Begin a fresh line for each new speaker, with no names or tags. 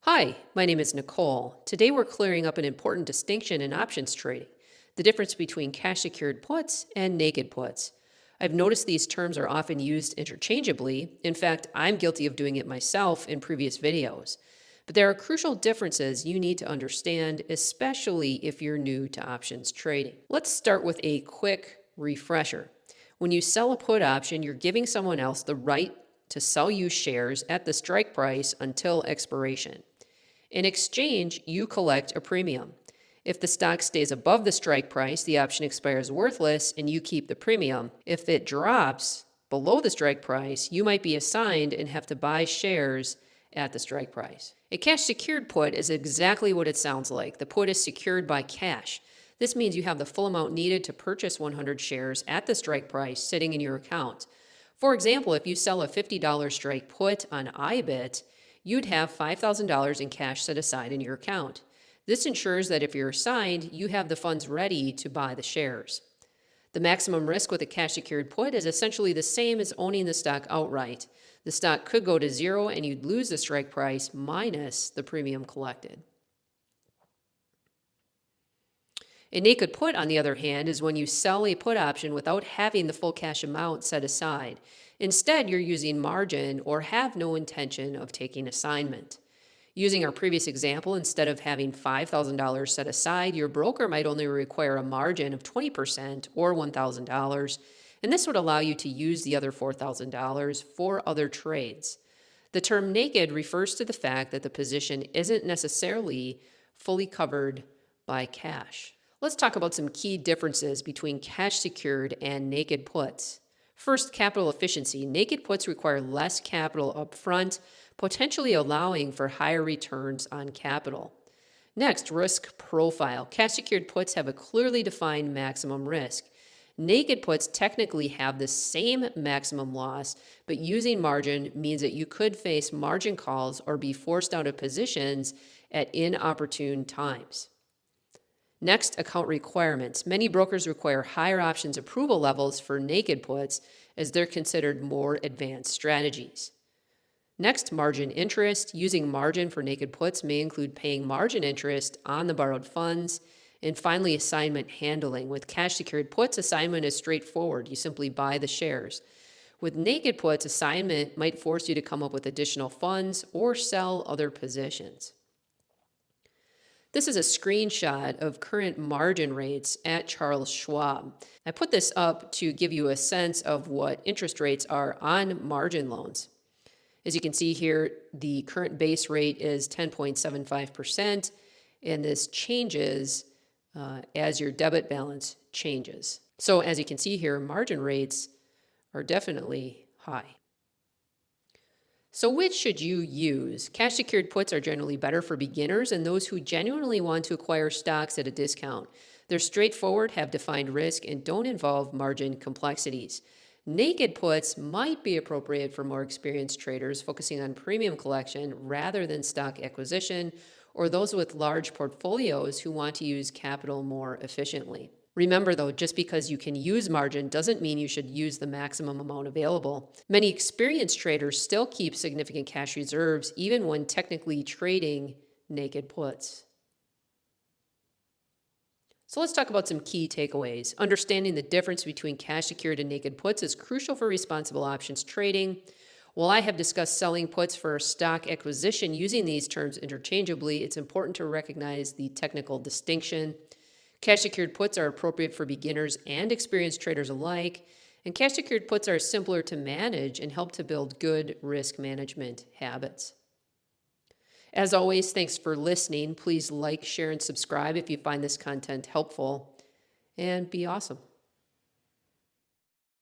Hi, my name is Nicole. Today we're clearing up an important distinction in options trading, the difference between cash-secured puts and naked puts. I've noticed these terms are often used interchangeably. In fact, I'm guilty of doing it myself in previous videos. But there are crucial differences you need to understand, especially if you're new to options trading. Let's start with a quick refresher. When you sell a put option, you're giving someone else the right to sell you shares at the strike price until expiration. In exchange, you collect a premium. If the stock stays above the strike price, the option expires worthless and you keep the premium. If it drops below the strike price, you might be assigned and have to buy shares at the strike price. A cash secured put is exactly what it sounds like. The put is secured by cash. This means you have the full amount needed to purchase 100 shares at the strike price sitting in your account. For example, if you sell a $50 strike put on IBIT, you'd have $5,000 in cash set aside in your account. This ensures that if you're assigned, you have the funds ready to buy the shares. The maximum risk with a cash secured put is essentially the same as owning the stock outright. The stock could go to zero and you'd lose the strike price minus the premium collected. A naked put, on the other hand, is when you sell a put option without having the full cash amount set aside. Instead, you're using margin or have no intention of taking assignment. Using our previous example, instead of having $5,000 set aside, your broker might only require a margin of 20% or $1,000, and this would allow you to use the other $4,000 for other trades. The term naked refers to the fact that the position isn't necessarily fully covered by cash. Let's talk about some key differences between cash secured and naked puts. First, capital efficiency. Naked puts require less capital up front, potentially allowing for higher returns on capital. Next, risk profile. Cash secured puts have a clearly defined maximum risk. Naked puts technically have the same maximum loss, but using margin means that you could face margin calls or be forced out of positions at inopportune times. Next, account requirements. Many brokers require higher options approval levels for naked puts as they're considered more advanced strategies. Next, margin interest. Using margin for naked puts may include paying margin interest on the borrowed funds. And finally, assignment handling. With cash secured puts, assignment is straightforward. You simply buy the shares. With naked puts, assignment might force you to come up with additional funds or sell other positions. This is a screenshot of current margin rates at Charles Schwab. I put this up to give you a sense of what interest rates are on margin loans. As you can see here, the current base rate is 10.75%, and this changes as your debit balance changes. So as you can see here, margin rates are definitely high. So which should you use? Cash secured puts are generally better for beginners and those who genuinely want to acquire stocks at a discount. They're straightforward, have defined risk, and don't involve margin complexities. Naked puts might be appropriate for more experienced traders focusing on premium collection rather than stock acquisition, or those with large portfolios who want to use capital more efficiently. Remember though, just because you can use margin doesn't mean you should use the maximum amount available. Many experienced traders still keep significant cash reserves even when technically trading naked puts. So let's talk about some key takeaways. Understanding the difference between cash secured and naked puts is crucial for responsible options trading. While I have discussed selling puts for stock acquisition using these terms interchangeably, it's important to recognize the technical distinction. Cash secured puts are appropriate for beginners and experienced traders alike, and cash secured puts are simpler to manage and help to build good risk management habits. As always, thanks for listening. Please like, share, and subscribe if you find this content helpful, and be awesome.